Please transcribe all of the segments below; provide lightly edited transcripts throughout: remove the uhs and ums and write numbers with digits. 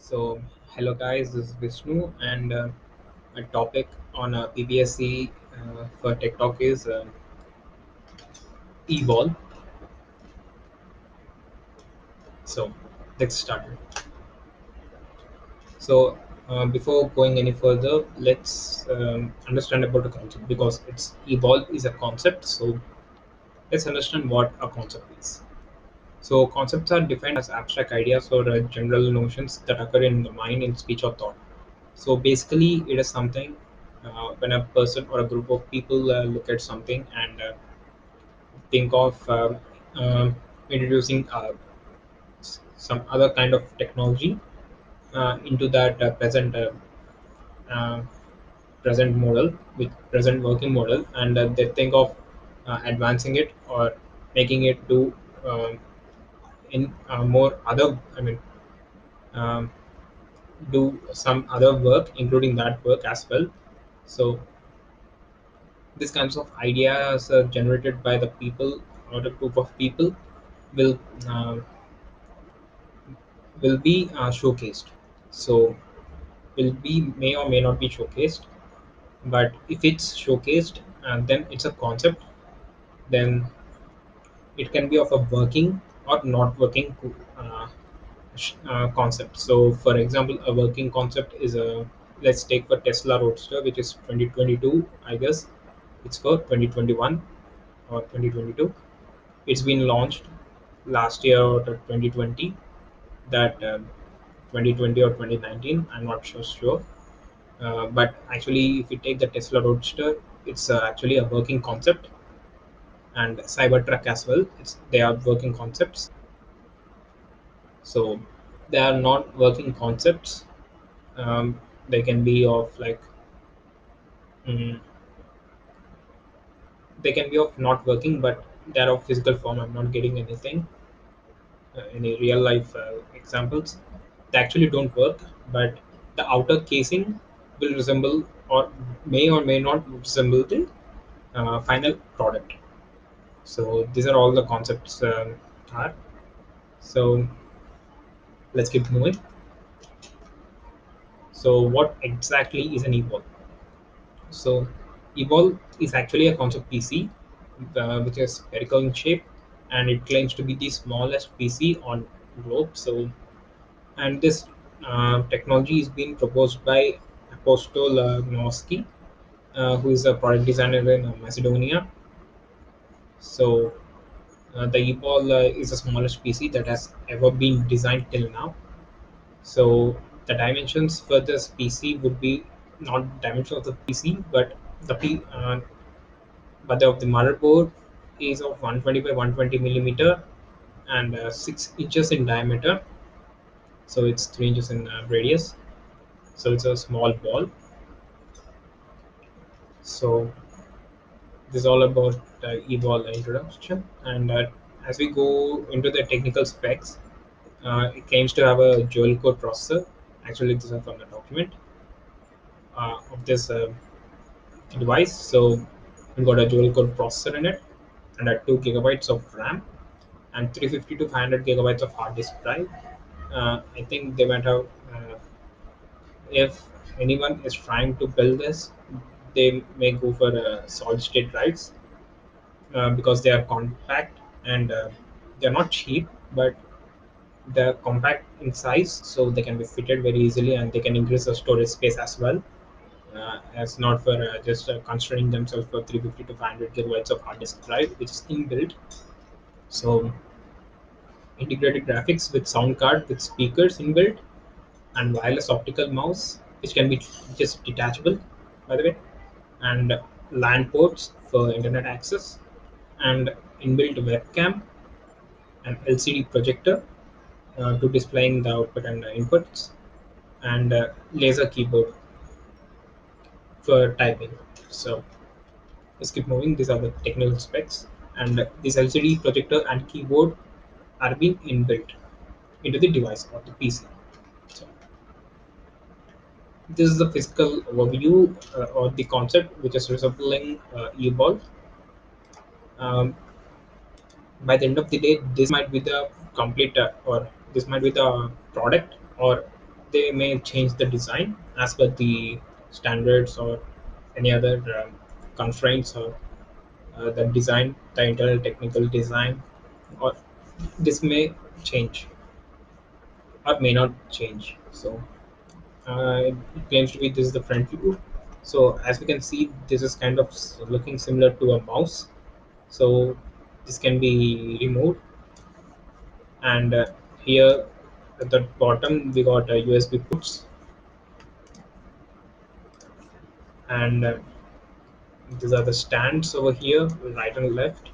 So, hello guys, this is Vishnu, and a topic on PPSC for TikTok is Evolve. So, let's start. So, before going any further, let's understand about the concept because it's Evolve is a concept. So, let's understand what a concept is. So, concepts are defined as abstract ideas or general notions that occur in the mind, in speech, or thought. So basically, it is something when a person or a group of people look at something and think of introducing some other kind of technology into that uh, present model, with present working model, and they think of advancing it or making it do in more other. I mean, um, do some other work, including that work as well. So these kinds of ideas are generated by the people or a group of people will uh, will be showcased. So will be may or may not be showcased, but if it's showcased, then it's a concept. Then it can be of a working or not working concept. So for example, a working concept is a, let's take for Tesla Roadster, which is 2022, I guess. It's for 2021 or 2022. It's been launched last year or 2020, that 2020 or 2019, I'm not sure. But actually, if you take the Tesla Roadster, it's actually a working concept, and Cybertruck as well. They are working concepts. So they are not working concepts. They can be of like, mm, they can be of not working, but they are of physical form. I'm not getting anything, any real life examples. They actually don't work, but the outer casing will resemble or may not resemble the final product. So these are all the concepts are. So let's keep moving. So what exactly is an evolve? So evolve is actually a concept PC, which is spherical in shape, and it claims to be the smallest PC on globe. So and this technology is being proposed by Apostol Noski, who is a product designer in Macedonia. So the EPOL is the smallest PC that has ever been designed till now. So the dimensions for this PC would be not dimension of the PC, but the of the motherboard is of 120 by 120 millimeter and 6 inches in diameter. So it's 3 inches in radius. So it's a small ball. So this is all about eVol introduction, and as we go into the technical specs, it claims to have a dual core processor. Actually, this is from the document of this device. So we've got a dual core processor in it, and 2 gigabytes of RAM, and 350 to 500 gigabytes of hard disk drive. I think they might have, if anyone is trying to build this, they may go for solid state drives because they are compact and they're not cheap, but they're compact in size, so they can be fitted very easily and they can increase the storage space as well. As not for just constraining themselves for 350 to 500 gigabytes of hard disk drive, which is inbuilt. So integrated graphics with sound card with speakers inbuilt and wireless optical mouse, which can be just detachable, by the way, and LAN ports for internet access, and inbuilt webcam and LCD projector to displaying the output and the inputs, and laser keyboard for typing. So let's keep moving. These are the technical specs, and this LCD projector and keyboard are being inbuilt into the device or the PC. So this is the physical overview or the concept which is resembling evolve. Um, by the end of the day, this might be the complete or this might be the product, or they may change the design as per the standards or any other constraints, or the design, the internal technical design, or this may change or may not change. So it claims to be this is the front view. So as we can see, this is kind of looking similar to a mouse. So this can be removed, and here at the bottom we got USB ports, and these are the stands over here, right and left,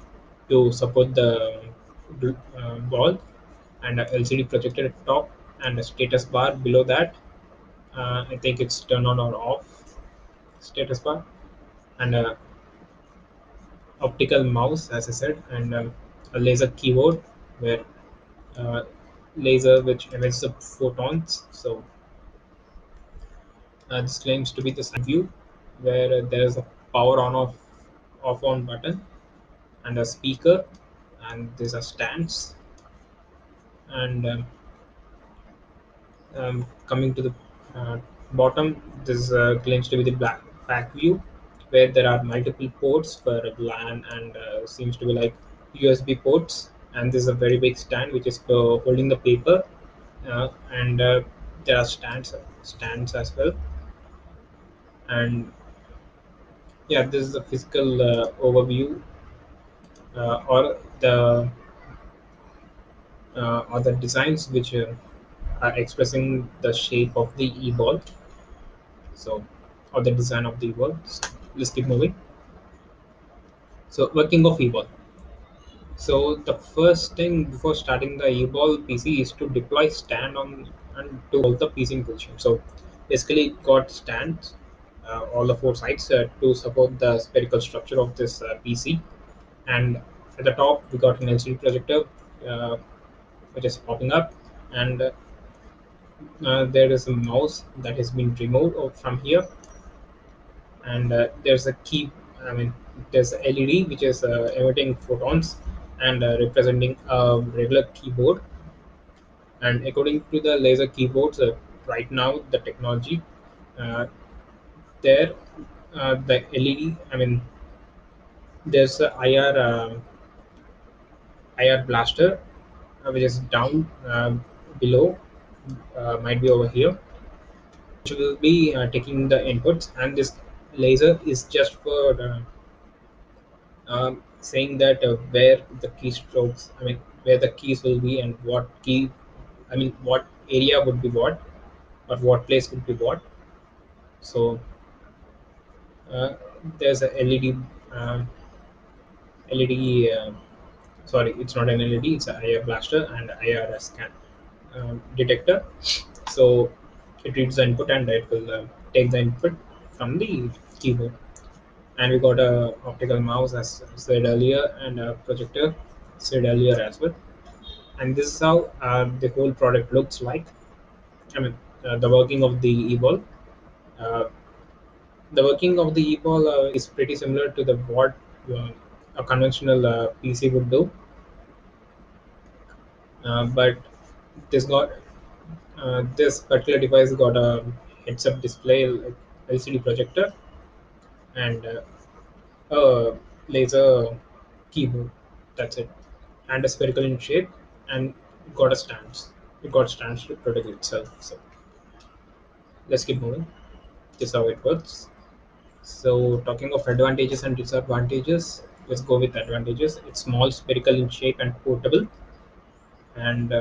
to support the ball, and a LCD projector at top, and a status bar below that. I think it's turn on or off status bar, and a optical mouse, as I said, and a laser keyboard where uh, laser which emits the photons. So this claims to be the side view, where there is a power on off on button and a speaker, and these are stands. And coming to the bottom, this claims to be the back view, where there are multiple ports for LAN, and seems to be like USB ports. And this is a very big stand which is holding the paper, and there are stands as well. And yeah, this is a physical overview, or the designs which are expressing the shape of the e-ball. So, or the design of the e-ball. So, let's keep moving. So, working of e-ball. So the first thing before starting the e-ball PC is to deploy stand on and to hold the PC in position. So basically, it got stands, all the four sides, to support the spherical structure of this PC. And at the top, we got an LCD projector, uh, which is popping up, and there is a mouse that has been removed from here, and there's a key. I mean, there's a LED which is emitting photons and representing a regular keyboard. And according to the laser keyboards, right now the technology, uh, there, the LED. I mean, there's a IR blaster, which is down below, might be over here, which will be taking the inputs, and this laser is just for saying that where the keystrokes, I mean, where the keys will be, and what key, I mean, what area would be what, or what place would be what. So there's a LED, LED. Sorry, it's not an LED. It's a IR blaster and IR scan detector. So it reads the input, and it will take the input from the keyboard. And we got a optical mouse, as said earlier, and a projector, said earlier as well. And this is how the whole product looks like. I mean, the working of the e-ball. Uh, the working of the e-ball is pretty similar to the what uh, a conventional PC would do, but this particular device got a heads-up display, like LCD projector, and a laser keyboard. That's it, and a spherical in shape, and got a stands. It got stands to protect itself. So let's keep moving. This is how it works. So talking of advantages and disadvantages, let's go with advantages. It's small, spherical in shape, and portable, and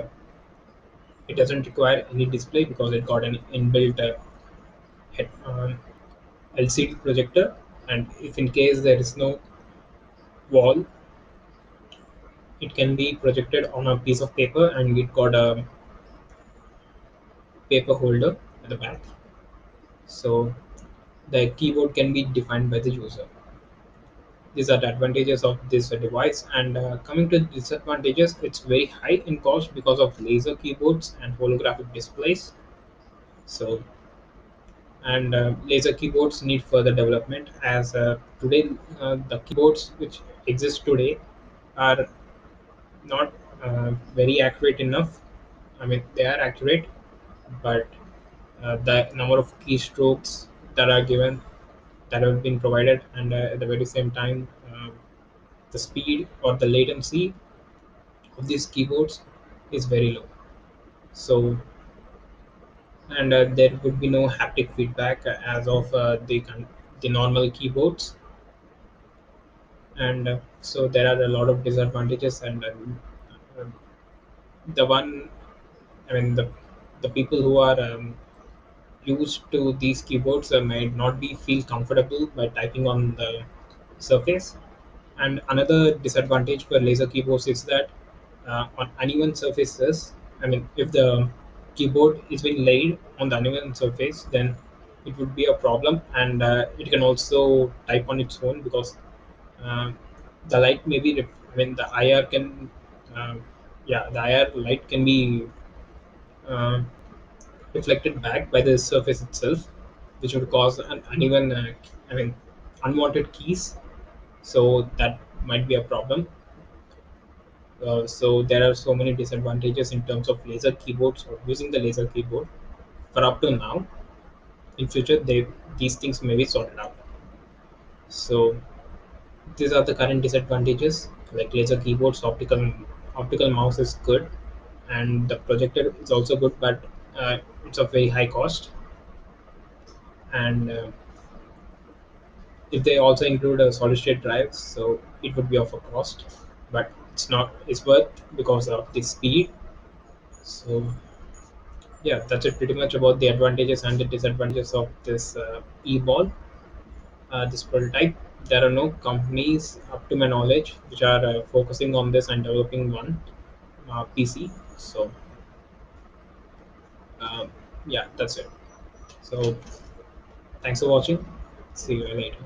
it doesn't require any display because it got an inbuilt head, LCD projector. And if in case there is no wall, it can be projected on a piece of paper, and it got a paper holder at the back. So the keyboard can be defined by the user. These are the advantages of this device. And coming to disadvantages, it's very high in cost because of laser keyboards and holographic displays. So, and laser keyboards need further development, as today the keyboards which exist today are not very accurate enough. I mean, they are accurate, but the number of keystrokes that are given, that have been provided, and at the very same time, the speed or the latency of these keyboards is very low. So, and there would be no haptic feedback as of the normal keyboards, and so there are a lot of disadvantages. And uh, the one, I mean, the people who are used to these keyboards might not be feel comfortable by typing on the surface. And another disadvantage for laser keyboards is that on uneven surfaces, I mean, if the keyboard is being laid on the uneven surface, then it would be a problem, and it can also type on its own because um, the light may be, I mean, the IR can, um, yeah, the IR light can be um reflected back by the surface itself, which would cause an uneven, I mean, unwanted keys. So that might be a problem. So there are so many disadvantages in terms of laser keyboards or using the laser keyboard. For up to now, in future, these things may be sorted out. So these are the current disadvantages. Like laser keyboards, optical mouse is good, and the projector is also good, but it's of very high cost. And if they also include a solid state drive, so it would be of a cost, but it's worth because of the speed. So yeah, that's it pretty much about the advantages and the disadvantages of this e-ball, this prototype. There are no companies, up to my knowledge, which are focusing on this and developing one PC. So um, yeah, that's it. So thanks for watching. See you later.